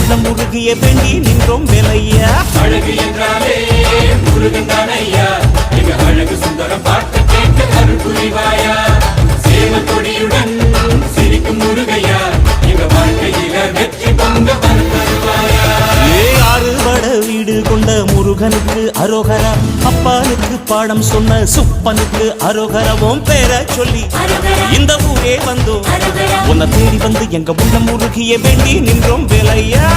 உள்ளம் முருகிய வேண்டி நின்றோம் வேலையா. அழகு என்றாலே முருகன் தானையா, எங்க அழகு சுந்தரம் பார்த்து கேட்டு அருள் புரிவாயா. சேவல் கொடியுடன் சிரிக்கும் முருகையா, எங்க வாழ்க்கையில வெற்றி பொங்க தருவாயா. ஆறுபட வீடு கொண்ட முருகனுக்கு அரோகரா, அப்பானுக்கு பாடம் சொன்ன சுப்பனுக்கு அரோகரவும் பேர சொல்லி இந்த ஊரே வந்தோம். உன்னை தேடி வந்து எங்க உள்ளம் முருகிய வேண்டி நின்றோம் வேலையா.